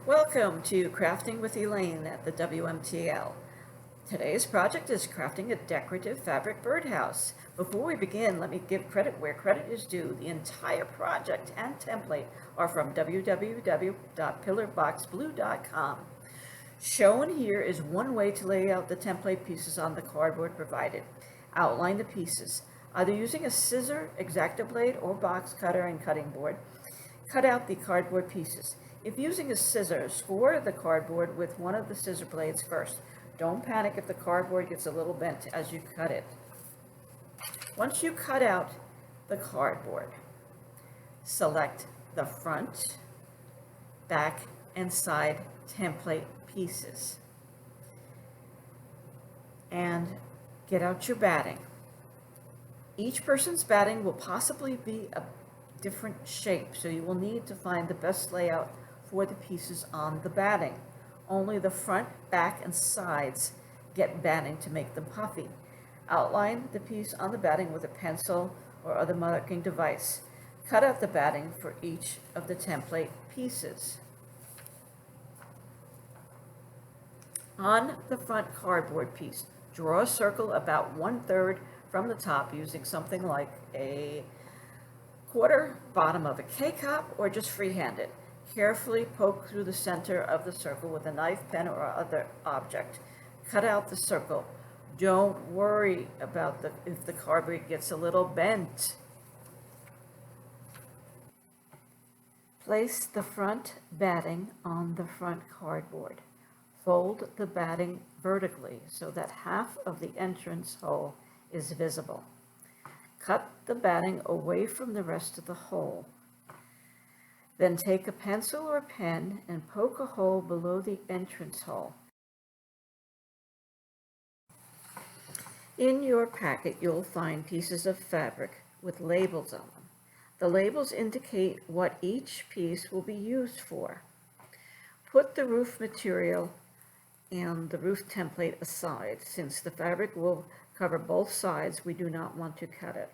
Welcome to Crafting with Elaine at the WMTL. Today's project is crafting a decorative fabric birdhouse. Before we begin, let me give credit where credit is due. The entire project and template are from www.pillarboxblue.com. Shown here is one way to lay out the template pieces on the cardboard provided. Outline the pieces, either using a scissor, X-Acto blade, or box cutter and cutting board. Cut out the cardboard pieces. If using a scissor, score the cardboard with one of the scissor blades first. Don't panic if the cardboard gets a little bent as you cut it. Once you cut out the cardboard, select the front, back, and side template pieces. And get out your batting. Each person's batting will possibly be a different shape, so you will need to find the best layout for the pieces on the batting. Only the front, back, and sides get batting to make them puffy. Outline the piece on the batting with a pencil or other marking device. Cut out the batting for each of the template pieces. On the front cardboard piece, draw a circle about 1/3 from the top using something like a quarter, bottom of a K-cup, or just freehand it. Carefully poke through the center of the circle with a knife, pen, or other object. Cut out the circle. Don't worry about if the cardboard gets a little bent. Place the front batting on the front cardboard. Fold the batting vertically so that half of the entrance hole is visible. Cut the batting away from the rest of the hole. Then take a pencil or pen and poke a hole below the entrance hole. In your packet, you'll find pieces of fabric with labels on them. The labels indicate what each piece will be used for. Put the roof material and the roof template aside. Since the fabric will cover both sides, we do not want to cut it.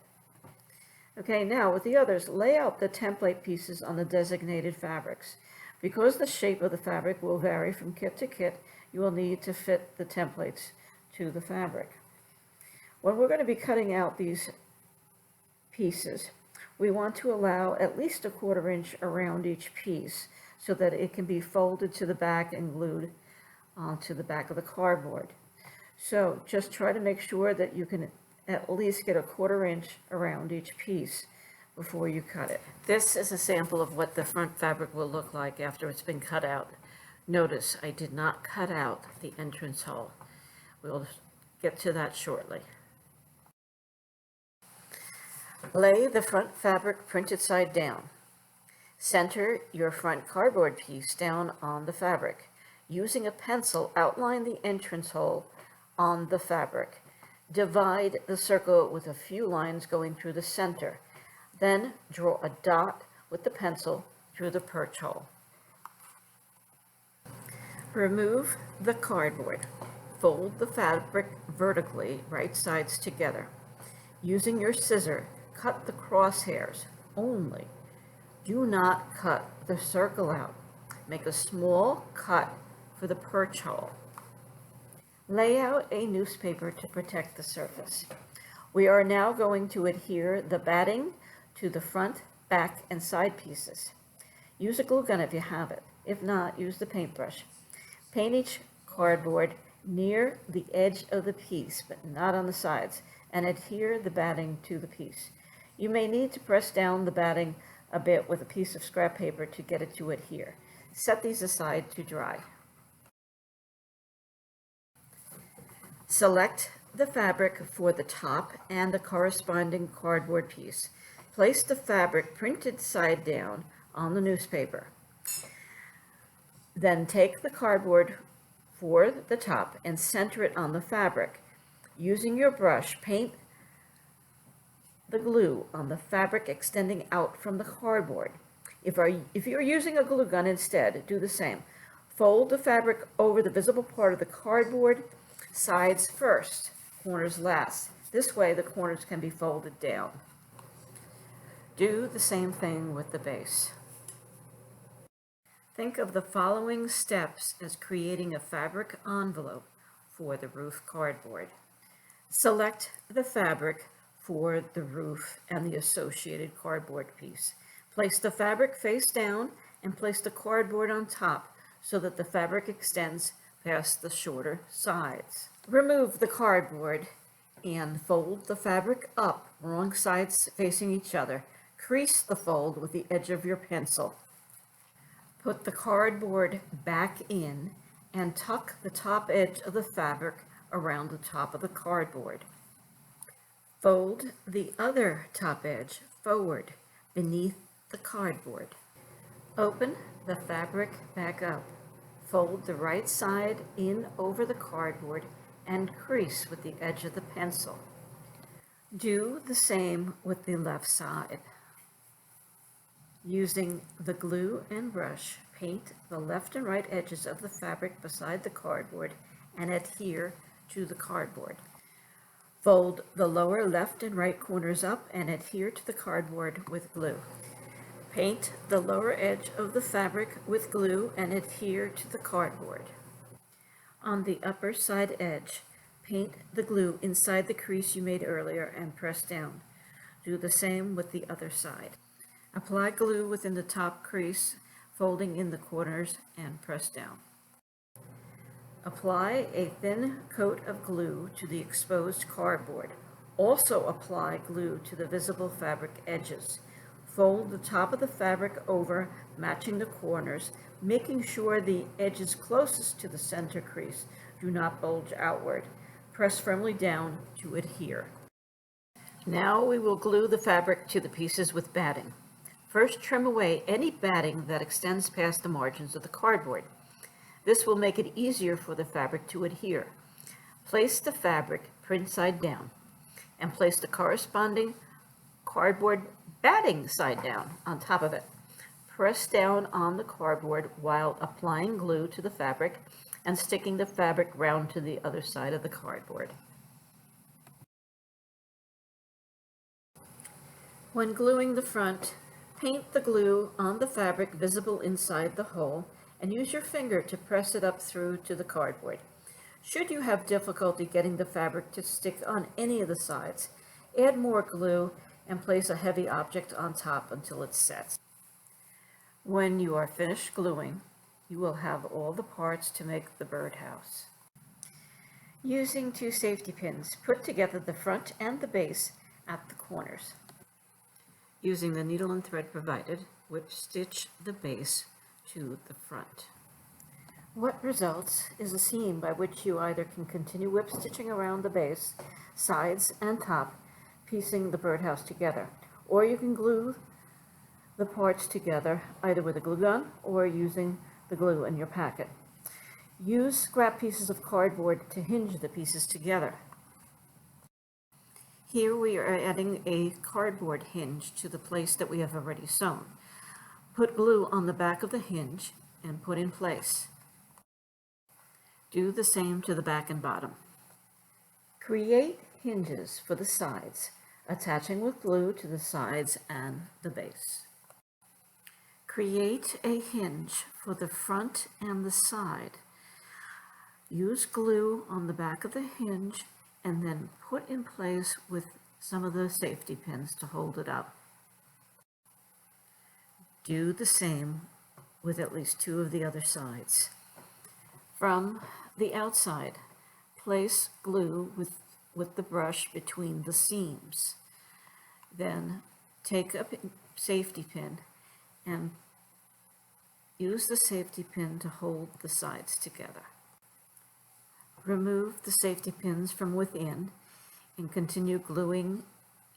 Okay, now with the others, lay out the template pieces on the designated fabrics. Because the shape of the fabric will vary from kit to kit, you will need to fit the templates to the fabric. When we're going to be cutting out these pieces, we want to allow at least a 1/4 inch around each piece so that it can be folded to the back and glued onto the back of the cardboard. So just try to make sure that you can at least get a 1/4 inch around each piece before you cut it. This is a sample of what the front fabric will look like after it's been cut out. Notice I did not cut out the entrance hole. We'll get to that shortly. Lay the front fabric printed side down. Center your front cardboard piece down on the fabric. Using a pencil, outline the entrance hole on the fabric. Divide the circle with a few lines going through the center. Then draw a dot with the pencil through the perch hole. Remove the cardboard. Fold the fabric vertically, right sides together. Using your scissor, cut the crosshairs only. Do not cut the circle out. Make a small cut for the perch hole. Lay out a newspaper to protect the surface. We are now going to adhere the batting to the front, back, and side pieces. Use a glue gun if you have it. If not, use the paintbrush. Paint each cardboard near the edge of the piece, but not on the sides, and adhere the batting to the piece. You may need to press down the batting a bit with a piece of scrap paper to get it to adhere. Set these aside to dry. Select the fabric for the top and the corresponding cardboard piece. Place the fabric printed side down on the newspaper. Then take the cardboard for the top and center it on the fabric. Using your brush, paint the glue on the fabric extending out from the cardboard. If you're using a glue gun instead, do the same. Fold the fabric over the visible part of the cardboard. Sides first, corners last. This way the corners can be folded down. Do the same thing with the base. Think of the following steps as creating a fabric envelope for the roof cardboard. Select the fabric for the roof and the associated cardboard piece. Place the fabric face down and place the cardboard on top so that the fabric extends past the shorter sides. Remove the cardboard and fold the fabric up, wrong sides facing each other. Crease the fold with the edge of your pencil. Put the cardboard back in and tuck the top edge of the fabric around the top of the cardboard. Fold the other top edge forward beneath the cardboard. Open the fabric back up. Fold the right side in over the cardboard and crease with the edge of the pencil. Do the same with the left side. Using the glue and brush, paint the left and right edges of the fabric beside the cardboard and adhere to the cardboard. Fold the lower left and right corners up and adhere to the cardboard with glue. Paint the lower edge of the fabric with glue and adhere to the cardboard. On the upper side edge, paint the glue inside the crease you made earlier and press down. Do the same with the other side. Apply glue within the top crease, folding in the corners and press down. Apply a thin coat of glue to the exposed cardboard. Also apply glue to the visible fabric edges. Fold the top of the fabric over, matching the corners, making sure the edges closest to the center crease do not bulge outward. Press firmly down to adhere. Now we will glue the fabric to the pieces with batting. First, trim away any batting that extends past the margins of the cardboard. This will make it easier for the fabric to adhere. Place the fabric print side down and place the corresponding cardboard batting side down on top of it. Press down on the cardboard while applying glue to the fabric and sticking the fabric round to the other side of the cardboard. When gluing the front, paint the glue on the fabric visible inside the hole and use your finger to press it up through to the cardboard. Should you have difficulty getting the fabric to stick on any of the sides, add more glue and place a heavy object on top until it sets. When you are finished gluing, you will have all the parts to make the birdhouse. Using 2 safety pins, put together the front and the base at the corners. Using the needle and thread provided, whip stitch the base to the front. What results is a seam by which you either can continue whip stitching around the base, sides, and top, piecing the birdhouse together, or you can glue the parts together either with a glue gun or using the glue in your packet. Use scrap pieces of cardboard to hinge the pieces together. Here we are adding a cardboard hinge to the place that we have already sewn. Put glue on the back of the hinge and put in place. Do the same to the back and bottom. Create hinges for the sides, attaching with glue to the sides and the base. Create a hinge for the front and the side. Use glue on the back of the hinge and then put in place with some of the safety pins to hold it up. Do the same with at least 2 of the other sides. From the outside, place glue with the brush between the seams. Then take a safety pin and use the safety pin to hold the sides together. Remove the safety pins from within and continue gluing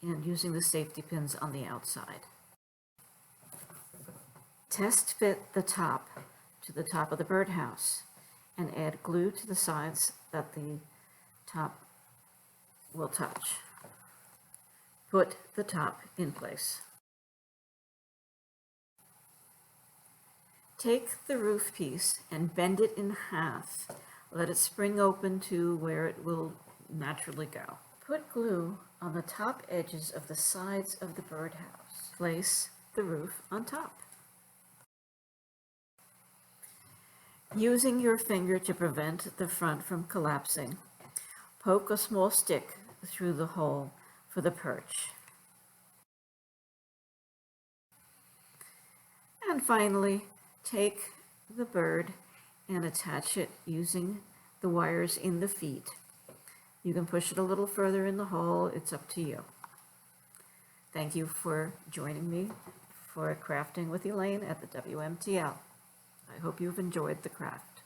and using the safety pins on the outside. Test fit the top to the top of the birdhouse and add glue to the sides that the top will touch. Put the top in place. Take the roof piece and bend it in half. Let it spring open to where it will naturally go. Put glue on the top edges of the sides of the birdhouse. Place the roof on top. Using your finger to prevent the front from collapsing, poke a small stick through the hole for the perch. And finally, take the bird and attach it using the wires in the feet. You can push it a little further in the hole, it's up to you. Thank you for joining me for Crafting with Elaine at the WMTL. I hope you've enjoyed the craft.